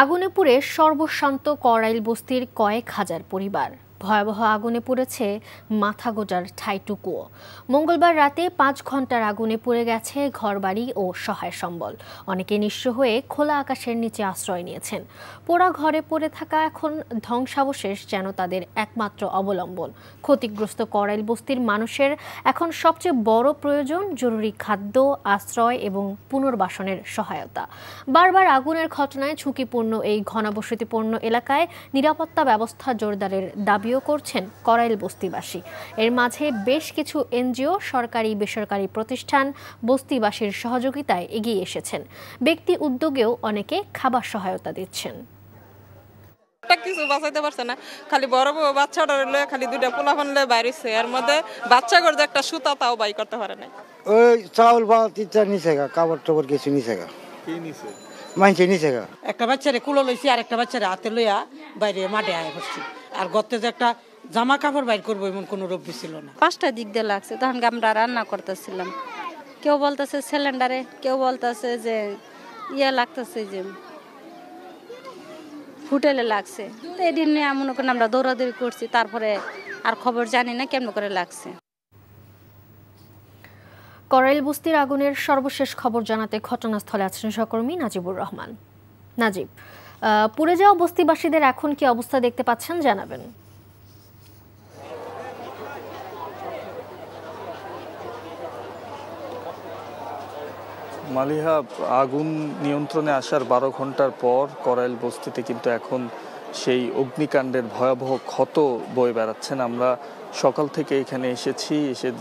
আগুনে পুড়ে সর্বশান্ত করাইল বস্তির কয়েক হাজার পরিবার। ভয়াবহ আগুনে পুড়েছে মাথা গোজার ঠাইটুকুও। মঙ্গলবার রাতে 5 ঘন্টার আগুনে পুড়ে গেছে ঘরবাড়ি ও সহায় সম্বল। অনেকে নিঃস্ব হয়ে খোলা আকাশের নিচে আশ্রয় নিয়েছেন। পোড়া ঘরে পড়ে থাকা এখন ধ্বংসাবশেষ যেন তাদের একমাত্র অবলম্বন। ক্ষতিগ্রস্ত করাইল বস্তির মানুষের এখন সবচেয়ে বড় প্রয়োজন জরুরি খাদ্য, আশ্রয় এবং পুনর্বাসনের সহায়তা। বারবার আগুনের ঘটনায় ঝুঁকিপূর্ণ এই ঘনবসতিপূর্ণ এলাকায় নিরাপত্তা ব্যবস্থা জোরদারের দাবিও করছেন করাইল বস্তিবাসী। এর মাঝে বেশ কিছু এনজিও, সরকারি বেসরকারি প্রতিষ্ঠান বস্তিবাসীর সহযোগিতায় এগিয়ে এসেছেন। ব্যক্তি উদ্যোগেও অনেকে খাবার সহায়তা দিচ্ছেন। কিছু বাঁচাইতে পারছে না, খালি বড় বাচ্চাটা লয়ে খালি দুইটা পোলাপান লয়ে বাইরেছে। এর মধ্যে বাচ্চা করে একটা সুতা তাও বাই করতে পারে না। ওই চাউল বা তিনটা নিচে গা, কাপড় টাপড় কিছু নিচে গা, মাইনছে নিচে গা। একটা বাচ্চারে কুলো লইছি আর একটা বাচ্চারে হাতে লইয়া বাইরে মাঠে আয় করছি। আর গর্তে যে একটা জামা কাপড় বাইর করবো এমন কোনো রব্বি ছিল না। 5টা দিক দিয়ে লাগছে, তখন আমরা রান্না করতেছিলাম। কেউ বলতেছে সিলিন্ডারে, কেউ বলতেছে যে লাগতেছে যে হোটেলে লাগছে। তো এদিন মনে করেন আমরা দৌড়াদৌড়ি করছি, তারপরে আর খবর জানি না কেমন করে লাগছে। করাইল বস্তির আগুনের সর্বশেষ খবর জানাতে ঘটনাস্থলে আছেন সহকর্মী নাজিবুর রহমান। নাজিব, পুড়ে যাওয়া বস্তিবাসীদের এখন কি অবস্থা দেখতে পাচ্ছেন, জানাবেন। মালিহা, আগুন নিয়ন্ত্রণে আসার 12 ঘন্টার পর করাইল বস্তিতে কিন্তু এখন সেই অগ্নিকাণ্ডের ভয়াবহ ক্ষত বয়ে বেড়াচ্ছেন। আমরা সকাল থেকে এখানে এসে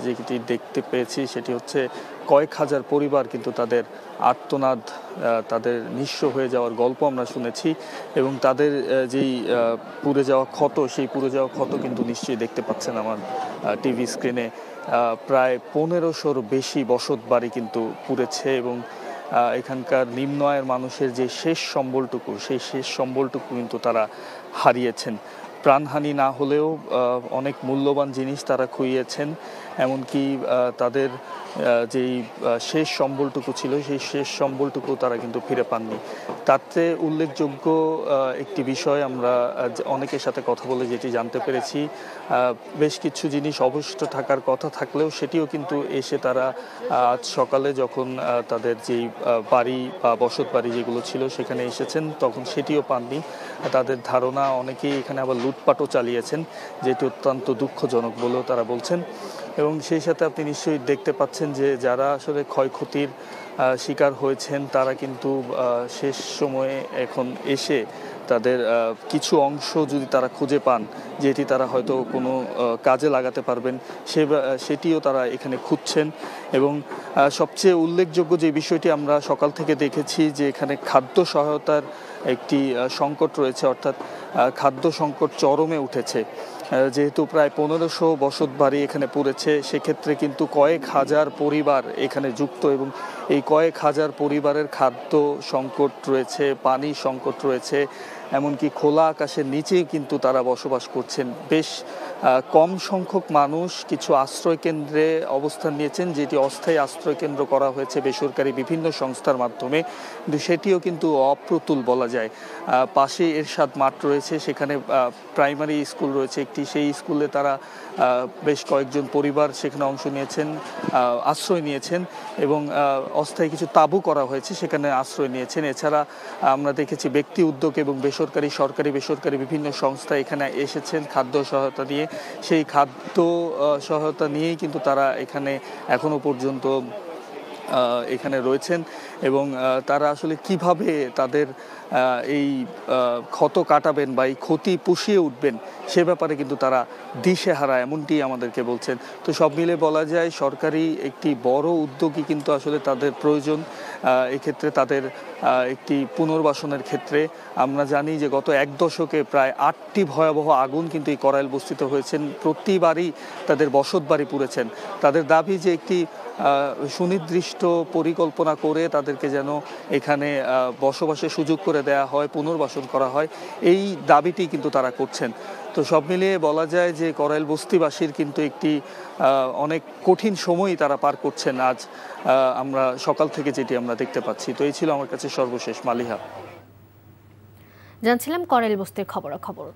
যেটি দেখতে পেয়েছি সেটি হচ্ছে কয়েক হাজার পরিবার কিন্তু তাদের আর্তনাদ, তাদের নিঃস্ব হয়ে যাওয়ার গল্প আমরা শুনেছি এবং তাদের যেই পুড়ে যাওয়া ক্ষত, সেই পুড়ে যাওয়া ক্ষত কিন্তু নিশ্চয়ই দেখতে পাচ্ছেন আমার টিভি স্ক্রিনে। প্রায় 1500-র বেশি বসত বাড়ি কিন্তু পুড়েছে এবং এখানকার নিম্ন আয়ের মানুষের যে শেষ সম্বলটুকু, সেই শেষ সম্বলটুকু কিন্তু তারা হারিয়েছেন। প্রাণহানি না হলেও অনেক মূল্যবান জিনিস তারা খুইয়েছেন, এমনকি তাদের যেই শেষ সম্বলটুকু ছিল সেই শেষ সম্বলটুকু তারা কিন্তু ফিরে পাননি। তাতে উল্লেখযোগ্য একটি বিষয় আমরা অনেকের সাথে কথা বলে যেটি জানতে পেরেছি, বেশ কিছু জিনিস অবশিষ্ট থাকার কথা থাকলেও সেটিও কিন্তু এসে তারা আজ সকালে যখন তাদের যেই বাড়ি বা বসত বাড়ি যেগুলো ছিল সেখানে এসেছেন তখন সেটিও পাননি। তাদের ধারণা অনেকেই এখানে আবার লুটপাটও চালিয়েছেন, যেটি অত্যন্ত দুঃখজনক বলেও তারা বলছেন। এবং সেই সাথে আপনি নিশ্চয়ই দেখতে পাচ্ছেন যে যারা আসলে ক্ষয়ক্ষতির শিকার হয়েছেন তারা কিন্তু শেষ সময়ে এখন এসে তাদের কিছু অংশ যদি তারা খুঁজে পান যেটি তারা হয়তো কোনো কাজে লাগাতে পারবেন সেটিও তারা এখানে খুঁজছেন। এবং সবচেয়ে উল্লেখযোগ্য যে বিষয়টি আমরা সকাল থেকে দেখেছি যে এখানে খাদ্য সহায়তার একটি সংকট রয়েছে, অর্থাৎ খাদ্য সংকট চরমে উঠেছে। যেহেতু প্রায় 1500 বসত বাড়ি এখানে পড়েছে, সেক্ষেত্রে কিন্তু কয়েক হাজার পরিবার এখানে যুক্ত এবং এই কয়েক হাজার পরিবারের খাদ্য সংকট রয়েছে, পানি সংকট রয়েছে, এমনকি খোলা আকাশের নিচেই কিন্তু তারা বসবাস করছেন। বেশ কম সংখ্যক মানুষ কিছু আশ্রয় কেন্দ্রে অবস্থান নিয়েছেন, যেটি অস্থায়ী আশ্রয় কেন্দ্র করা হয়েছে বেসরকারি বিভিন্ন সংস্থার মাধ্যমে, কিন্তু সেটিও কিন্তু অপ্রতুল বলা যায়। পাশে এরশাদ মাঠ রয়েছে, সেখানে প্রাইমারি স্কুল রয়েছে একটি, সেই স্কুলে তারা বেশ কয়েকজন পরিবার সেখানে অংশ নিয়েছেন, আশ্রয় নিয়েছেন এবং অস্থায়ী কিছু তাঁবু করা হয়েছে, সেখানে আশ্রয় নিয়েছেন। এছাড়া আমরা দেখেছি ব্যক্তি উদ্যোগ এবং বেসরকারি, সরকারি বেসরকারি বিভিন্ন সংস্থা এখানে এসেছেন খাদ্য সহায়তা দিয়ে। সেই খাদ্য সহায়তা নিয়েই কিন্তু তারা এখানে এখনো পর্যন্ত এখানে রয়েছেন এবং তারা আসলে কিভাবে তাদের এই ক্ষত কাটাবেন বা এই ক্ষতি পুষিয়ে উঠবেন সে ব্যাপারে কিন্তু তারা দিশেহারা, এমনটি আমাদেরকে বলছেন। তো সব মিলে বলা যায় সরকারি একটি বড় উদ্যোগই কিন্তু আসলে তাদের প্রয়োজন। এক্ষেত্রে তাদের একটি পুনর্বাসনের ক্ষেত্রে আমরা জানি যে গত 1 দশকে প্রায় 8টি ভয়াবহ আগুন কিন্তু এই করাইল বস্তিতে হয়েছেন, প্রতিবারই তাদের বসত বাড়ি পুড়েছেন। তাদের দাবি যে একটি সুনির্দিষ্ট পরিকল্পনা করে তাদেরকে যেন এখানে বসবাসের সুযোগ করে দেয়া হয়, পুনর্বাসন করা হয়, এই দাবিটি কিন্তু তারা করছেন। তো সব মিলিয়ে বলা যায় যে করাইল বস্তিবাসীর কিন্তু একটি অনেক কঠিন সময়ই তারা পার করছেন আজ আমরা সকাল থেকে যেটি আমরা দেখতে পাচ্ছি। তো এই ছিল আমার কাছে সর্বশেষ। মালিহা। জানছিলাম করাইল বস্তির খবরাখবর।